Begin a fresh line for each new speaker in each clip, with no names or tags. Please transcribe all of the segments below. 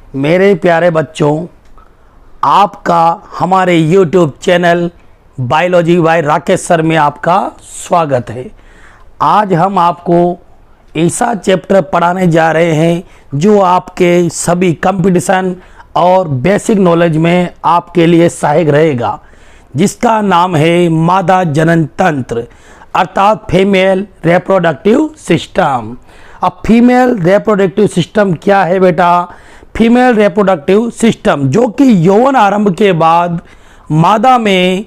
मेरे प्यारे बच्चों, आपका हमारे YouTube channel biology by Rakesh sir में आपका स्वागत है। आज हम आपको ऐसा चैप्टर पढ़ाने जा रहे हैं जो आपके सभी कंपटीशन और बेसिक नॉलेज में आपके लिए सहायक रहेगा, जिसका नाम है मादा जनन तंत्र अर्थात फीमेल रिप्रोडक्टिव सिस्टम। अब फीमेल रिप्रोडक्टिव सिस्टम क्या है बेटा? फीमेल रिप्रोडक्टिव सिस्टम जो कि यौवन आरंभ के बाद मादा में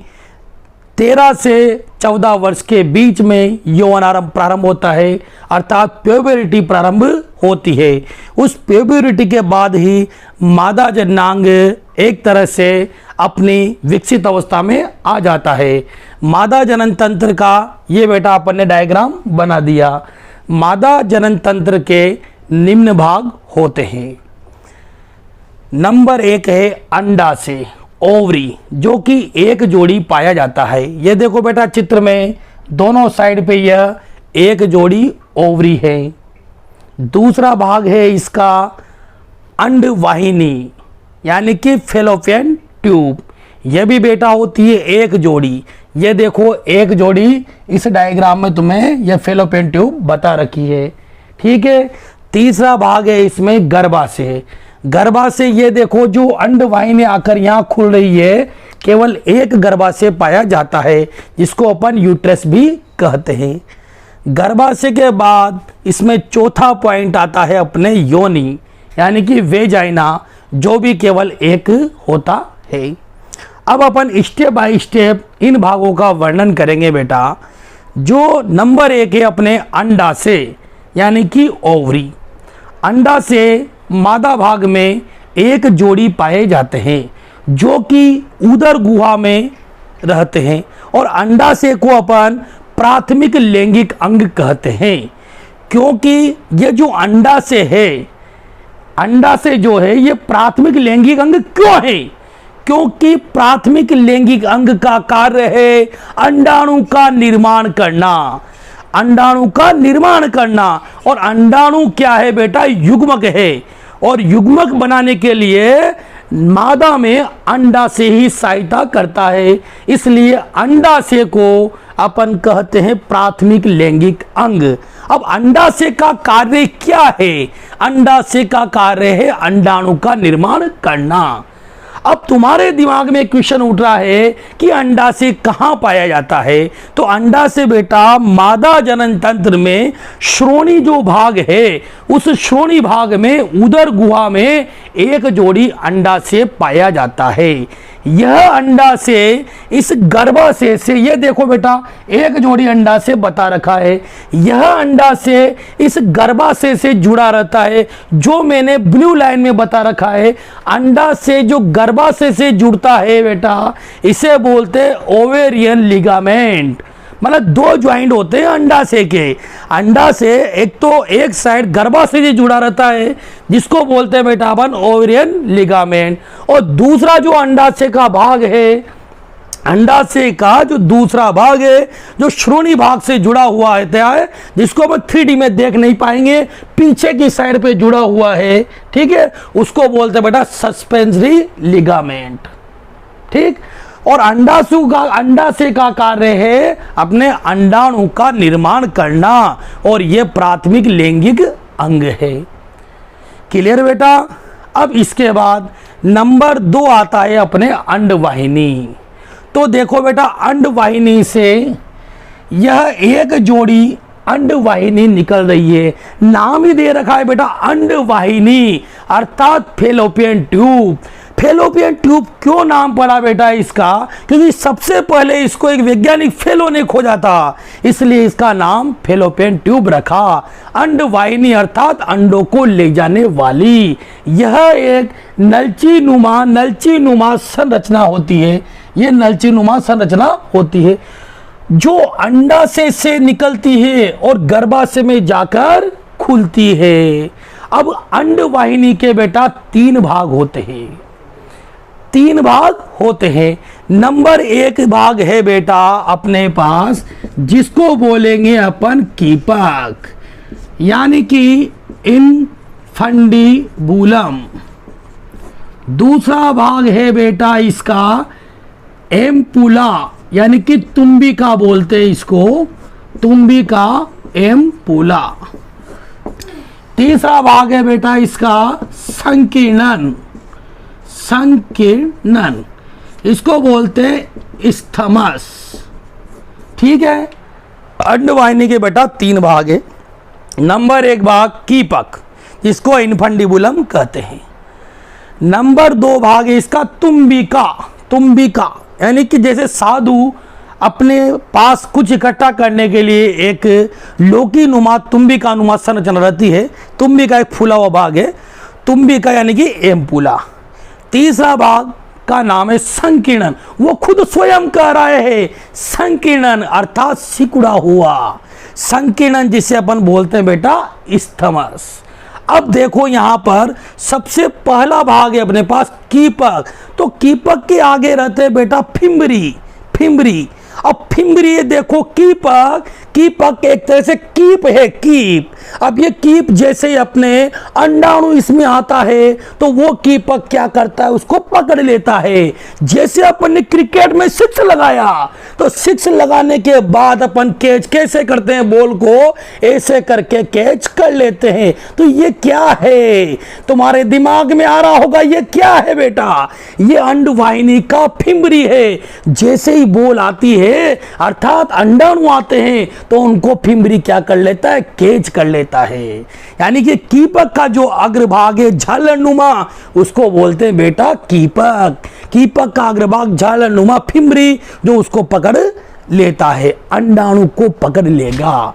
13 से 14 वर्ष के बीच में यौवन आरंभ प्रारंभ होता है, अर्थात प्यूबरिटी प्रारंभ होती है। उस प्यूबरिटी के बाद ही मादा जननांग एक तरह से अपनी विकसित अवस्था में आ जाता है। मादा जनन तंत्र का ये बेटा अपन ने डायग्राम बना दिया। मादा जनन तंत्र के निम्न भाग होते हैं। नंबर 1 है अंडाशय, ओवरी, जो कि एक जोड़ी पाया जाता है। ये देखो बेटा चित्र में दोनों साइड पे यह एक जोड़ी ओवरी है। दूसरा भाग है इसका अंडवाहिनी यानी कि फैलोपियन ट्यूब। यह भी बेटा होती है एक जोड़ी। ये देखो एक जोड़ी इस डायग्राम में तुम्हें यह फैलोपियन ट्यूब बता रखी है, ठीक है। तीसरा भाग है इसमें गर्भाशय। गर्भाशय ये देखो जो अंडवाहिनी आकर यहाँ खुल रही है, केवल एक गर्भाशय पाया जाता है जिसको अपन यूट्रस भी कहते हैं। गर्भाशय के बाद इसमें चौथा पॉइंट आता है अपने योनि यानी कि वेजाइना, जो भी केवल एक होता है। अब अपन स्टेप बाय स्टेप इन भागों का वर्णन करेंगे बेटा। जो नंबर 1 है अपने अंडाशय यानी कि ओवरी। अंडाशय मादा भाग में एक जोड़ी पाए जाते हैं जो कि उदर गुहा में रहते हैं, और अंडाशय को अपन प्राथमिक लैंगिक अंग कहते हैं, क्योंकि ये जो अंडाशय है, अंडाशय जो है ये प्राथमिक लैंगिक अंग क्यों है? क्योंकि प्राथमिक लैंगिक अंग का कार्य है अंडाणु का निर्माण करना। अंडाणु का निर्माण करना, और अंडाणु क्या है बेटा? युग्मक है, और युग्मक बनाने के लिए मादा में अंडाशय ही सहायता करता है। इसलिए अंडाशय को अपन कहते हैं प्राथमिक लैंगिक अंग। अब अंडाशय का कार्य क्या है? अंडाशय का कार्य है अंडाणु का निर्माण करना। अब तुम्हारे दिमाग में क्वेश्चन उठ रहा है कि अंडाशय कहाँ पाया जाता है? तो अंडाशय बेटा मादा जनन तंत्र में श्रोणि जो भाग है, उस श्रोणि भाग में उदर गुहा में एक जोड़ी अंडाशय पाया जाता है। यह अंडाशय इस गर्भाशय से, ये देखो बेटा एक जोड़ी अंडाशय बता रखा है, यह अंडाशय इस गर्भाशय से जुड़ा रहता है। जो मैंने ब्लू लाइन में बता रखा है, अंडाशय जो गर्भाशय से जुड़ता है बेटा, इसे बोलते हैं ओवेरियन लिगामेंट। मतलब दो ज्वाइंट होते हैं अंडाशय के। अंडाशय एक तो एक साइड गर्भाशय से जुड़ा रहता है जिसको बोलते हैं बेटा अपन ओवेरियन लिगामेंट, और दूसरा जो अंडाशय का भाग है, अंडाशय का जो दूसरा भाग है जो श्रोणि भाग से जुड़ा हुआ है, जिसको अपन 3D में देख नहीं पाएंगे, पीछे की साइड पे जुड़ा हुआ है, ठीक है, उसको बोलते हैं बेटा सस्पेंसरी लिगामेंट, ठीक। और अंडाशय का कार्य है अपने अंडाणु का निर्माण करना, और यह प्राथमिक लैंगिक अंग है। क्लियर बेटा? अब इसके बाद नंबर 2 आता है अपने अंडवाहिनी। तो देखो बेटा अंडवाहिनी से यह एक जोड़ी अंडवाहिनी निकल रही है। नाम ही दे रखा है बेटा अंडवाहिनी अर्थात फैलोपियन ट्यूब। फैलोपियन ट्यूब क्यों नाम पड़ा बेटा इसका? क्योंकि सबसे पहले इसको एक वैज्ञानिक फेलो ने खोजा था, इसलिए इसका नाम फैलोपियन ट्यूब रखा। अंडवाहिनी अर्थात अंडों को ले जाने वाली। यह एक नलची नुमा संरचना होती है। यह नलची नुमा संरचना होती है जो अंडाशय से निकलती है और गर्भाशय में जाकर खुलती है। अब अंडवाहिनी के बेटा 3 भाग होते हैं। 3 भाग होते हैं। नंबर 1 भाग है बेटा अपने पास जिसको बोलेंगे अपन कीपक, यानी कि इनफंडिबुलम, दूसरा भाग है बेटा इसका एम्पुला, यानी कि तुम्बिका बोलते हैं इसको, तुम्बिका एम्पुला। तीसरा भाग है बेटा इसका संकीर्णन, संकीर्णन इसको बोलते हैं स्थमस। ठीक है, अंडवाहिनी के बेटा 3 भाग है। नंबर 1 भाग कीपक, जिसको इनफंडिबुलम कहते हैं। नंबर 2 भाग है इसका तुम्बिका, तुम्बिका यानी कि जैसे साधु अपने पास कुछ इकट्ठा करने के लिए एक लोकी नुमा तुम्बिका नुमा संरचना रहती है, तुम्बिका एक फूला हुआ भाग है, तुम्बिका यानी कि एम्पुला। तीसरा भाग का नाम है संकीर्णन, वो खुद स्वयं कह रहे हैं संकीर्णन अर्थात सिकुड़ा हुआ, संकीर्णन जिसे अपन बोलते हैं बेटा स्थमस। अब देखो यहां पर सबसे पहला भाग है अपने पास कीपक, तो कीपक के आगे रहते हैं बेटा फिम्बरी, फिम्बरी। अब फिम्बरी ये देखो कीपक, कीपक एक तरह से कीप है, कीप। अब ये कीप जैसे ही अपने अंडाणु इसमें आता है तो वो कीपक क्या करता है, उसको पकड़ लेता है। जैसे अपन ने क्रिकेट में 6 लगाया तो 6 लगाने के बाद अपन कैच कैसे करते हैं, बॉल को ऐसे करके कैच कर लेते हैं। तो ये क्या है, तुम्हारे दिमाग में आ रहा होगा ये क्या है बेटा, ये अंडवाहिनी का फिम्बरी है। जैसे ही बॉल आती है अर्थात अंडाणु आते हैं तो उनको फिम्बरी क्या कर लेता है, कैच कर लेता है। यानी कि कीपक का जो अग्रभाग है झालरनुमा उसको बोलते हैं बेटा कीपक। कीपक का अग्रभाग झालरनुमा फिम्बरी जो उसको पकड़ लेता है, अंडाणु को पकड़ लेगा,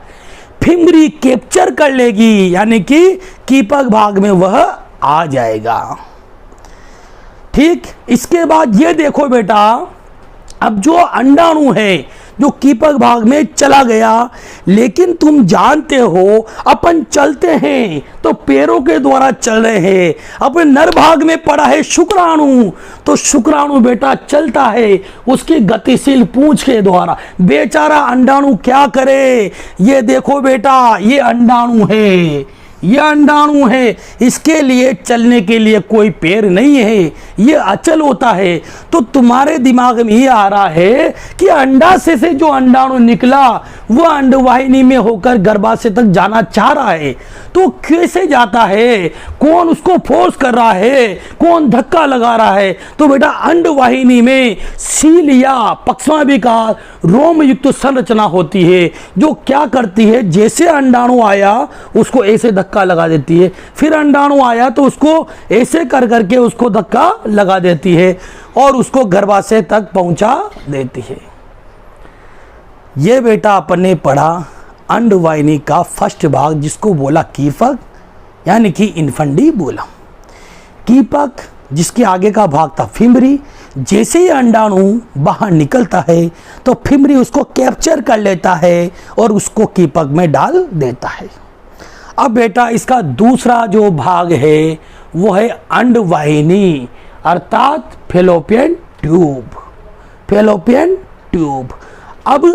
फिम्बरी कैप्चर कर लेगी, यानी कि कीपक भाग में वह आ जाएगा। ठीक, इसके बाद ये देखो बेटा, अब जो अंडाणु है जो कीपक भाग में चला गया, लेकिन तुम जानते हो अपन चलते हैं तो पैरों के द्वारा चल रहे हैं। अपने नर भाग में पड़ा है शुक्राणु, तो शुक्राणु बेटा चलता है उसकी गतिशील पूंछ के द्वारा। बेचारा अंडाणु क्या करे, ये देखो बेटा ये अंडाणु है, ये अंडाणु है, इसके लिए चलने के लिए कोई पैर नहीं है, ये अचल होता है। तो तुम्हारे दिमाग में ये आ रहा है कि अंडाशय से जो अंडाणु निकला वो अंडवाहिनी में होकर गर्भाशय तक जाना चाह रहा है, तो कैसे जाता है, कौन उसको फोर्स कर रहा है, कौन धक्का लगा रहा है। तो बेटा अंडवाहिनी में सील या पक्ष्माभिकार रोम युक्त संरचना होती है जो क्या करती है, जैसे अंडाणु आया उसको ऐसे धक्का लगा देती है, फिर अंडाणु आया तो उसको ऐसे कर करके उसको धक्का लगा देती है और उसको गर्भाशय तक पहुंचा देती है। ये बेटा अपन ने पढ़ा अंडवाहिनी का फर्स्ट भाग जिसको बोला कीपक यानी कि इनफंडिबुलम। कीपक जिसके आगे का भाग था फिम्बरी, जैसे ही अंडाणु बाहर निकलता है तो फिम्बरी उसको कैप्चर कर लेता है और उसको कीपक में डाल देता है। अब बेटा इसका दूसरा जो भाग है वो है अंडवाहिनी अर्थात फेलोपियन ट्यूब, फेलोपियन ट्यूब। अब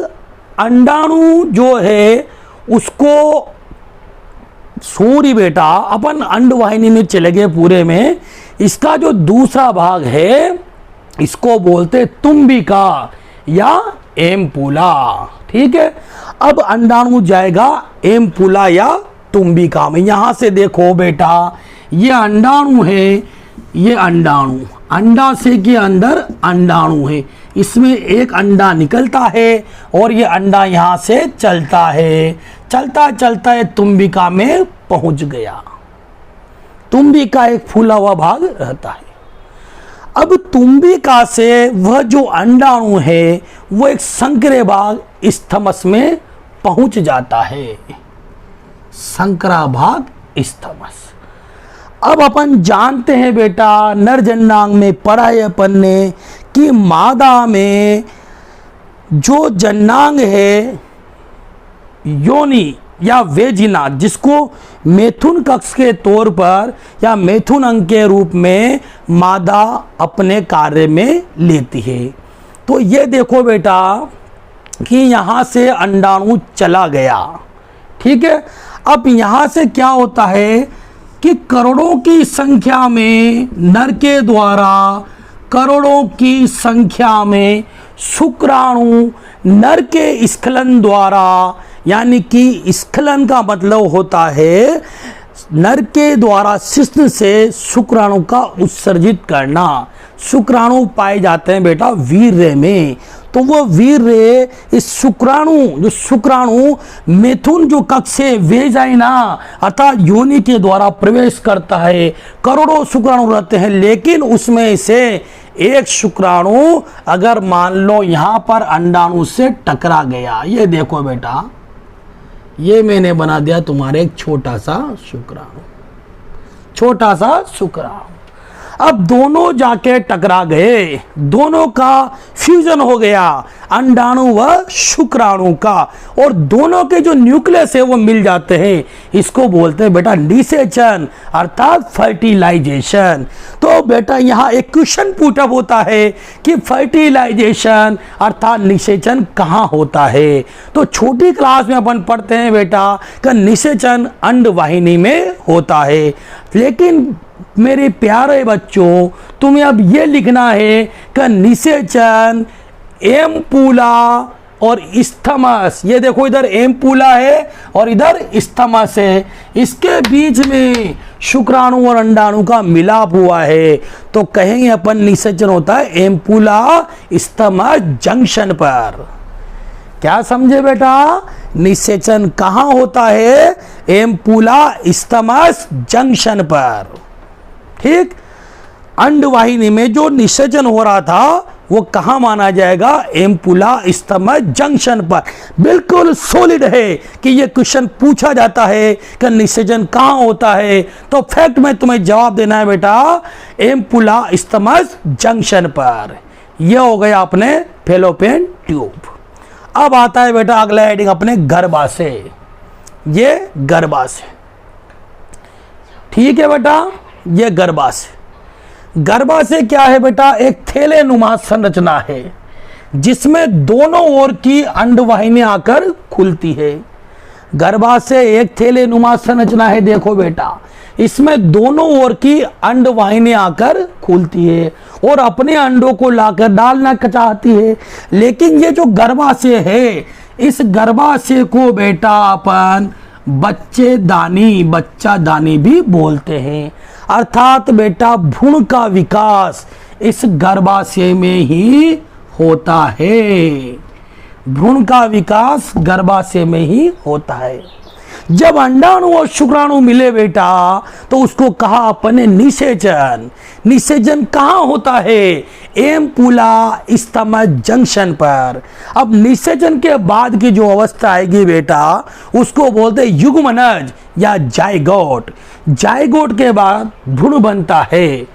अंडाणु जो है उसको सूर्य बेटा अपन अंडवाहिनी में चले गए पूरे में, इसका जो दूसरा भाग है इसको बोलते तुम्बिका या एम्पुला। ठीक है, अब अंडाणु जाएगा एम्पुला या तुम्बिका में। यहां से देखो बेटा ये अंडाणु है, ये अंडाणु, अंडाशय के अंदर अंडाणु है, इसमें एक अंडा निकलता है और ये अंडा यहां से चलता है, चलता चलता है तुम्बिका में पहुंच गया। तुम्बिका एक फूला हुआ भाग रहता है। अब तुम्बिका से वह जो अंडाणु है वो एक संकरे भाग स्थमस में पहुंच जाता है, संकरा भाग स्थमस। अब अपन जानते हैं बेटा नर जन्नांग में पढ़ा है अपन ने कि मादा में जो जन्नांग है योनि या वेजिना, जिसको मैथुन कक्ष के तौर पर या मैथुन अंग के रूप में मादा अपने कार्य में लेती है। तो ये देखो बेटा कि यहाँ से अंडाणु चला गया, ठीक है। अब यहाँ से क्या होता है, कि करोड़ों की संख्या में नर के द्वारा, करोड़ों की संख्या में शुक्राणु नर के स्खलन द्वारा, यानी कि स्खलन का मतलब होता है नर के द्वारा शिश्न से शुक्राणु का उत्सर्जित करना। शुक्राणु पाए जाते हैं बेटा वीर्य में, तो वो वीर्य इस शुक्राणु, जो शुक्राणु मिथुन जो कक्ष से वेजाइना अर्थात योनि के द्वारा प्रवेश करता है। करोड़ों शुक्राणु रहते हैं, लेकिन उसमें से एक शुक्राणु अगर मान लो यहां पर अंडाणु से टकरा गया, ये देखो बेटा, ये मैंने बना दिया तुम्हारे एक छोटा सा शुक्राणु, छोटा सा शुक्राणु। अब दोनों जाके टकरा गए, दोनों का फ्यूजन हो गया, अंडाणु व शुक्राणु का, और दोनों के जो न्यूक्लियस है वो मिल जाते हैं। इसको बोलते हैं बेटा निषेचन अर्थात फर्टिलाइजेशन। तो बेटा यहाँ एक क्वेश्चन पुटअप होता है कि फर्टिलाइजेशन अर्थात निषेचन कहाँ होता है। तो छोटी क्लास में अपन पढ़ते हैं बेटा कि निषेचन अंडवाहिनी में होता है, लेकिन मेरे प्यारे बच्चों तुम्हें अब ये लिखना है कि निषेचन एम्पुला और स्थमस, ये देखो इधर एम्पुला है और इधर स्थमस है, इसके बीच में शुक्राणु और अंडाणु का मिलाप हुआ है, तो कहेंगे अपन निषेचन होता है एम्पुला स्थमस जंक्शन पर। क्या समझे बेटा, निषेचन कहाँ होता है? एम्पुला स्थमस जंक्शन पर। ठीक, अंडवाहिनी में जो निषेचन हो रहा था वो कहाँ माना जाएगा? एम्पुला स्थमस जंक्शन पर। बिल्कुल सॉलिड है कि ये क्वेश्चन पूछा जाता है कि निषेचन कहाँ होता है, तो फैक्ट में तुम्हें जवाब देना है बेटा एम्पुला स्थमस जंक्शन पर। यह हो गया अपने फैलोपियन ट्यूब। अब आता है बेटा अगला हेडिंग अपने गर्भाशय। ये गर्भाशय, ठीक है बेटा, ये गर्भाशय। गर्भाशय क्या है बेटा? एक थैले नुमा संरचना है जिसमें दोनों ओर की अंडवाहिनी आकर खुलती है। गर्भाशय एक थैले नुमा संरचना है, देखो बेटा, इसमें दोनों ओर की अंडवाहिनी आकर खुलती है और अपने अंडों को लाकर डालना चाहती है। लेकिन ये जो गर्भाशय है, इस गर्भाशय को बेटा अपन बच्चा दानी भी बोलते हैं। अर्थात बेटा भ्रूण का विकास इस गर्भाशय में ही होता है। भ्रूण का विकास गर्भाशय में ही होता है। जब अंडाणु और शुक्राणु मिले बेटा तो उसको कहा अपने निषेचन। निषेचन कहाँ होता है? एम्पुला स्थमस जंक्शन पर। अब निषेचन के बाद की जो अवस्था आएगी बेटा उसको बोलते युग्मनज या जायगोट। जायगोट के बाद भ्रूण बनता है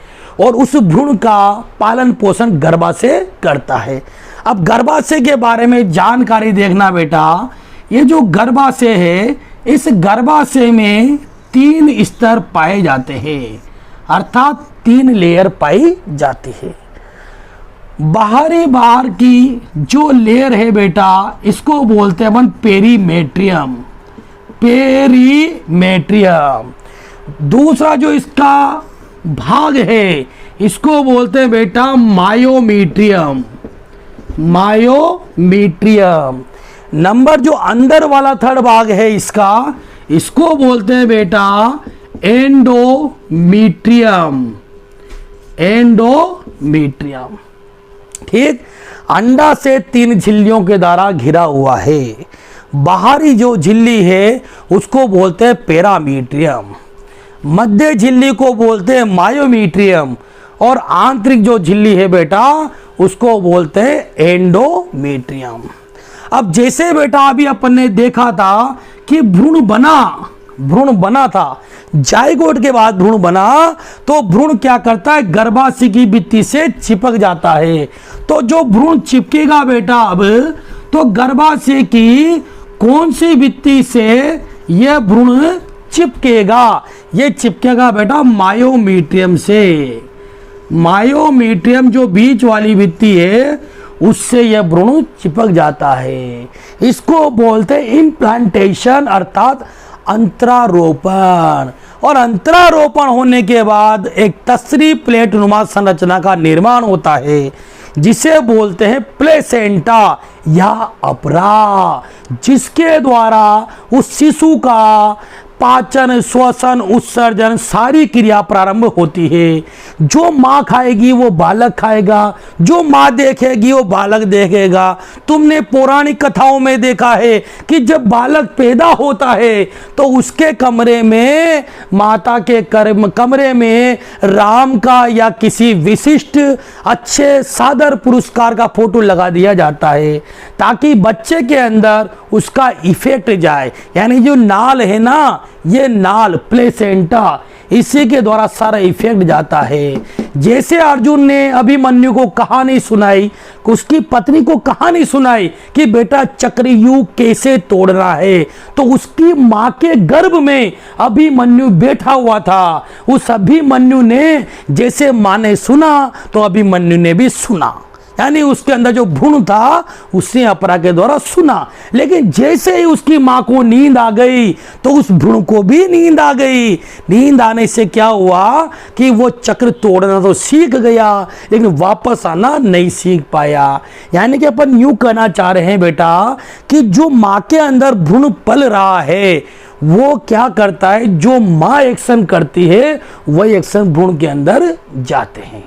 और उस भ्रूण का पालन पोषण गर्भाशय करता है। अब गर्भाशय के बारे में जानकारी देखना बेटा, ये जो गर्भाशय है इस गर्भाशय में 3 स्तर पाए जाते हैं, अर्थात 3 लेयर पाई जाती है। बाहर की जो लेयर है बेटा इसको बोलते हैं अपन पेरीमेट्रियम। पेरीमेट्रियम। दूसरा जो इसका भाग है इसको बोलते हैं बेटा मायोमीट्रियम। मायोमीट्रियम। नंबर जो अंदर वाला थर्ड भाग है इसको बोलते हैं बेटा एंडोमीट्रियम। एंडोमीट्रियम। ठीक, अंडा से 3 झिल्लियों के द्वारा घिरा हुआ है। बाहरी जो झिल्ली है उसको बोलते हैं पेरामीट्रियम, मध्य झिल्ली को बोलते हैं मायोमीट्रियम और आंतरिक जो झिल्ली है बेटा उसको बोलते हैं एंडोमीट्रियम। अब जैसे बेटा अभी अपन ने देखा था कि भ्रूण बना था, जायगोट के बाद भ्रूण बना, तो भ्रूण क्या करता है? गर्भाशय की भित्ति से चिपक जाता है। तो जो भ्रूण चिपकेगा बेटा अब, तो गर्भाशय की कौन सी भित्ति से यह भ्रूण चिपकेगा? ये चिपकेगा बेटा मायोमीट्रियम से। मायोमीट्रियम जो बीच वाली भित्ति है उससे यह भ्रूण चिपक जाता है। इसको बोलते हैं इम्प्लांटेशन अर्थात अंतरारोपण। और अंतरारोपण होने के बाद एक तसरी प्लेट नुमा संरचना का निर्माण होता है जिसे बोलते हैं प्लेसेंटा या अपरा, जिसके द्वारा उस शिशु का पाचन, श्वसन, उत्सर्जन सारी क्रिया प्रारंभ होती है। जो माँ खाएगी वो बालक खाएगा, जो माँ देखेगी वो बालक देखेगा। तुमने पौराणिक कथाओं में देखा है कि जब बालक पैदा होता है तो उसके कमरे में, माता के कमरे में राम का या किसी विशिष्ट अच्छे सादर पुरस्कार का फोटो लगा दिया जाता है ताकि बच्चे के अंदर उसका इफेक्ट जाए। यानी जो नाल है ना, ये नाल प्लेसेंटा, इसी के द्वारा सारा इफेक्ट जाता है। जैसे अर्जुन ने अभिमन्यु को कहानी सुनाई, उसकी पत्नी को कहानी सुनाई कि बेटा चक्रव्यूह कैसे तोड़ना है, तो उसकी माँ के गर्भ में अभिमन्यु बैठा हुआ था। उस अभिमन्यु ने जैसे माँ ने सुना तो अभिमन्यु ने भी सुना, यानी उसके अंदर जो भ्रूण था उसने अपरा के द्वारा सुना। लेकिन जैसे ही उसकी मां को नींद आ गई तो उस भ्रूण को भी नींद आ गई। नींद आने से क्या हुआ कि वो चक्र तोड़ना तो सीख गया लेकिन वापस आना नहीं सीख पाया। यानी कि अपन यूं कहना चाह रहे हैं बेटा कि जो मां के अंदर भ्रूण पल रहा है वो क्या करता है, जो मां एक्शन करती है वही एक्शन भ्रूण के अंदर जाते हैं।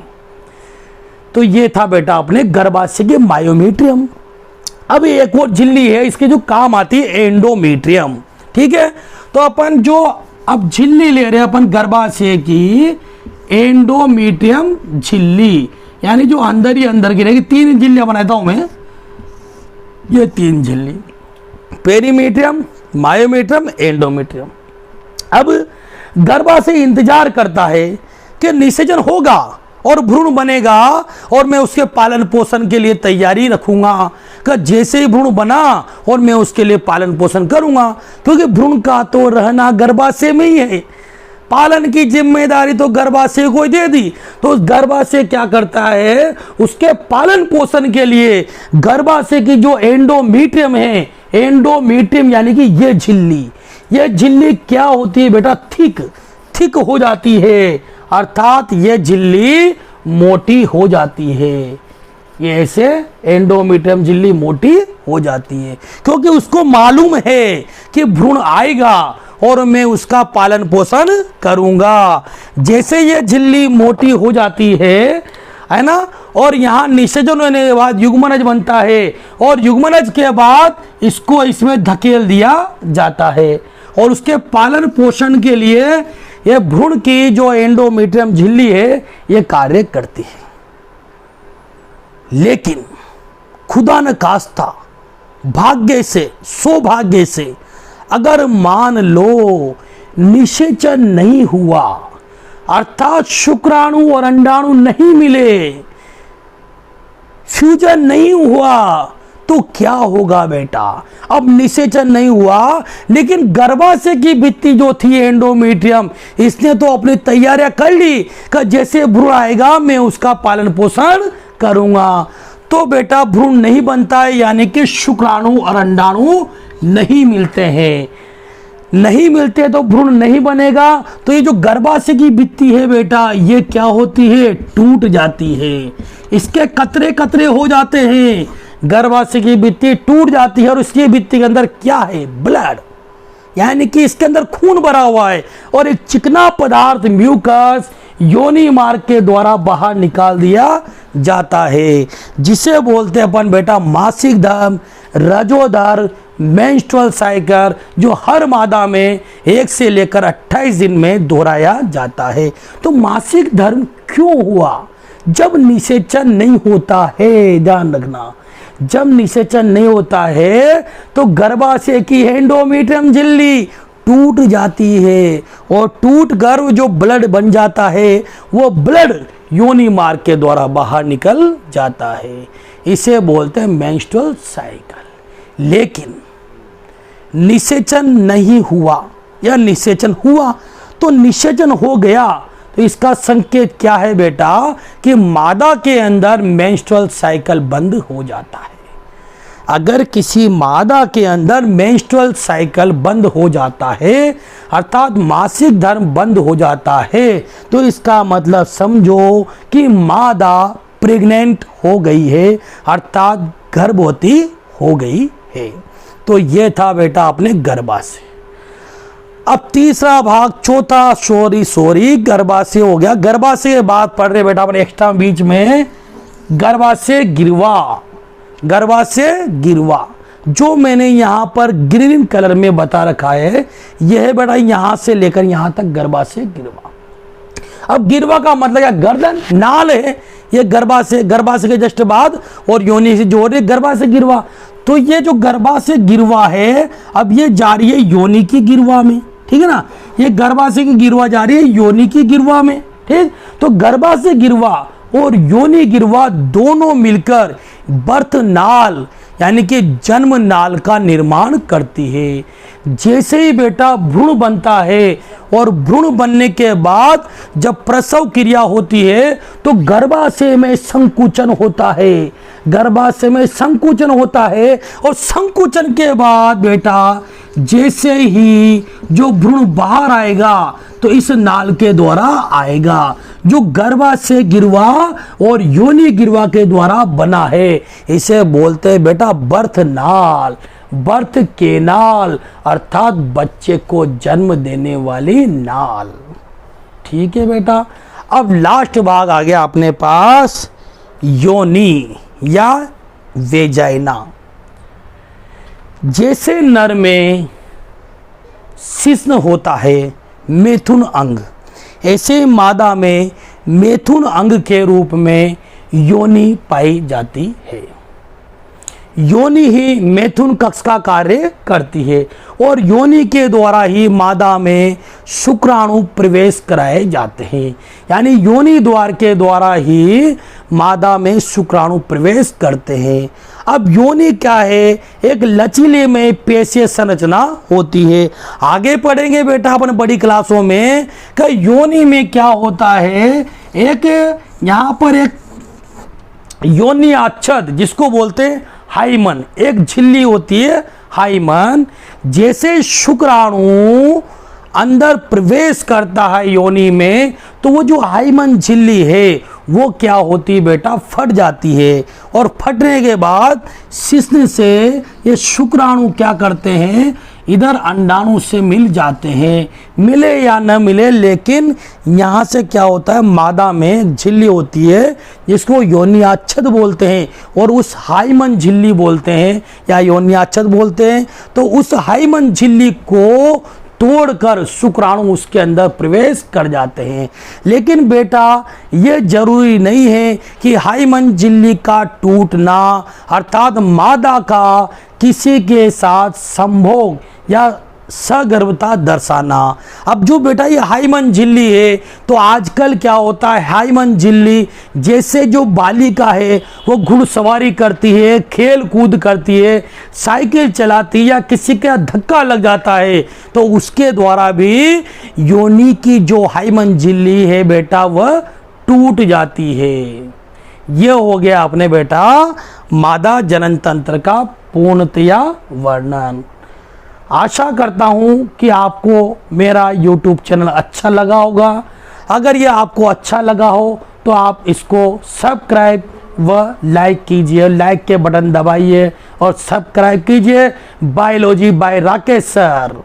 तो ये था बेटा अपने गर्भाशय के मायोमीट्रियम। अब एक और झिल्ली है, इसके जो काम आती है एंडोमीट्रियम। ठीक है, तो अपन जो अब झिल्ली ले रहे हैं अपन गर्भाशय की, एंडोमीट्रियम झिल्ली, यानी जो अंदर ही अंदर की रहेगी। 3 झिल्लियां बनाता हूं मैं, ये 3 झिल्ली, पेरीमीट्रियम, मायोमीट्रियम, एंडोमीट्रियम। अब गर्भाशय इंतजार करता है कि निषेचन होगा और भ्रूण बनेगा और मैं उसके पालन पोषण के लिए तैयारी रखूंगा कि जैसे ही भ्रूण बना और मैं उसके लिए पालन पोषण करूंगा, क्योंकि भ्रूण का तो रहना गर्भाशय में ही है। पालन की जिम्मेदारी तो गर्भाशय को दे दी, तो उस गर्भाशय क्या करता है, उसके पालन पोषण के लिए गर्भाशय की जो एंडोमीट्रियम है, एंडोमीट्रियम यानी कि ये झिल्ली क्या होती है बेटा, थिक हो जाती है, अर्थात ये झिल्ली मोटी हो जाती है। ये ऐसे एंडोमीट्रियम झिल्ली मोटी हो जाती है क्योंकि उसको मालूम है कि भ्रूण आएगा और मैं उसका पालन पोषण करूंगा। जैसे ये झिल्ली मोटी हो जाती है ना, और यहाँ निषेचन होने के बाद युग्मनज बनता है और युग्मनज के बाद इसको इसमें धकेल दिया जाता है और उसके पालन पोषण के लिए ये भ्रूण की जो एंडोमीट्रियम झिल्ली है ये कार्य करती है। लेकिन खुदा न खास्ता, भाग्य से, सौभाग्य से अगर मान लो निषेचन नहीं हुआ, अर्थात शुक्राणु और अंडाणु नहीं मिले, फ्यूजन नहीं हुआ, तो क्या होगा बेटा। अब निषेचन नहीं हुआ लेकिन गर्भाशय की भित्ति जो थी एंडोमीट्रियम, इसने तो अपनी तैयारियां कर ली कि जैसे भ्रूण आएगा मैं उसका पालन पोषण करूंगा। तो बेटा भ्रूण नहीं बनता है, यानी कि शुक्राणु और अंडाणु नहीं मिलते हैं, नहीं मिलते तो भ्रूण नहीं बनेगा। तो ये जो गर्भाशय की भित्ति है बेटा ये क्या होती है, टूट जाती है, इसके कतरे कतरे हो जाते हैं, गर्भाशय की भित्ति टूट जाती है और उसकी भित्ति के अंदर क्या है, ब्लड, यानी कि इसके अंदर खून भरा हुआ है और एक चिकना पदार्थ म्यूकस योनि मार्ग के द्वारा बाहर निकाल दिया जाता है, जिसे बोलते हैं अपन बेटा मासिक धर्म, रजोदर, मेंस्ट्रुअल साइकिल, जो हर मादा में 1 से लेकर 28 दिन में दोहराया जाता है। तो मासिक धर्म क्यों हुआ, जब निषेचन नहीं होता है, ध्यान रखना, जब निषेचन नहीं होता है तो गर्भाशय की एंडोमीट्रियम झिल्ली टूट जाती है और टूट कर जो ब्लड बन जाता है वो ब्लड योनि मार्ग के द्वारा बाहर निकल जाता है, इसे बोलते हैं मेंस्ट्रुअल साइकिल। लेकिन निषेचन नहीं हुआ या निषेचन हुआ तो निषेचन हो गया, तो इसका संकेत क्या है बेटा कि मादा के अंदर मेंस्ट्रुअल साइकिल बंद हो जाता है। अगर किसी मादा के अंदर मेंस्ट्रुअल साइकिल बंद हो जाता है, अर्थात मासिक धर्म बंद हो जाता है, तो इसका मतलब समझो कि मादा प्रेग्नेंट हो गई है, अर्थात गर्भवती हो गई है। तो ये था बेटा अपने गर्भाशय। अब तीसरा भाग, चौथा, सॉरी गर्भाशय हो गया। गर्भाशय के बाद पढ़ रहे बेटा अपने एक्स्ट्रा बीच में गर्भाशय गिरवा। गर्भाशय गिरवा जो मैंने यहां पर ग्रीन कलर में बता रखा है, यह है बेटा यहां से लेकर यहां तक गर्भाशय गिरवा। अब गिरवा का मतलब क्या, गर्दन नाल है ये गर्भाशय, गर्भाशय के जस्ट बाद और योनि से जोड़ रही गर्भाशय गिरवा। तो ये जो गर्भाशय गिरवा है, अब ये जा रही है योनि की गिरवा में, ठीक है ना। ये गर्भाशय की गिरवा जा रही है योनि की गिरवा में, ठीक। तो गर्भाशय गिरवा और योनि गिरवा दोनों मिलकर बर्थ नाल यानी कि जन्म नाल का निर्माण करती है। जैसे ही बेटा भ्रूण बनता है और भ्रूण बनने के बाद जब प्रसव क्रिया होती है तो गर्भाशय में संकुचन होता है, गर्भाशय में संकुचन होता है। और संकुचन के बाद बेटा जैसे ही जो भ्रूण बाहर आएगा तो इस नाल के द्वारा आएगा, जो गर्भाशय गिरवा और योनि गिरवा के द्वारा बना है। इसे बोलते हैं बेटा बर्थ नाल, बर्थ केनाल, अर्थात बच्चे को जन्म देने वाली नाल। ठीक है बेटा। अब लास्ट भाग आ गया अपने पास योनि या वेजाइना। जैसे नर में शिश्न होता है मैथुन अंग, ऐसे मादा में मैथुन अंग के रूप में योनि पाई जाती है। योनि ही मैथुन कक्ष का कार्य करती है और योनि के द्वारा ही मादा में शुक्राणु प्रवेश कराए जाते हैं, यानी योनि द्वार के द्वारा ही मादा में शुक्राणु प्रवेश करते हैं। अब योनि क्या है, एक लचीले में पेशीय संरचना होती है। आगे पढ़ेंगे बेटा अपन बड़ी क्लासों में कि योनि में क्या होता है। एक यहाँ पर एक योनि आच्छद जिसको बोलते हैं हाइमन, एक झिल्ली होती है हाइमन। जैसे शुक्राणु अंदर प्रवेश करता है योनि में तो वो जो हाइमन झिल्ली है वो क्या होती है बेटा, फट जाती है। और फटने के बाद शिश्न से ये शुक्राणु क्या करते हैं, इधर अंडाणु से मिल जाते हैं। मिले या न मिले, लेकिन यहाँ से क्या होता है, मादा में झिल्ली होती है जिसको योनियाच्छद बोलते हैं और उस हाइमन झिल्ली बोलते हैं या योनियाच्छद बोलते हैं। तो उस हाइमन झिल्ली को तोड़कर शुक्राणु उसके अंदर प्रवेश कर जाते हैं। लेकिन बेटा ये जरूरी नहीं है कि हाइमन झिल्ली का टूटना अर्थात मादा का किसी के साथ संभोग या सगर्भता दर्शाना। अब जो बेटा ये हाइमन झिल्ली है तो आजकल क्या होता है, हाइमन झिल्ली जैसे जो बालिका है वो घुड़सवारी करती है, खेल कूद करती है, साइकिल चलाती है या किसी का धक्का लग जाता है तो उसके द्वारा भी योनि की जो हाइमन झिल्ली है बेटा वह टूट जाती है। ये हो गया अपने बेटा मादा जनन तंत्र का पूर्णतया वर्णन। आशा करता हूँ कि आपको मेरा YouTube चैनल अच्छा लगा होगा। अगर ये आपको अच्छा लगा हो तो आप इसको सब्सक्राइब व लाइक कीजिए, लाइक के बटन दबाइए और सब्सक्राइब कीजिए। Biology by Rakesh sir.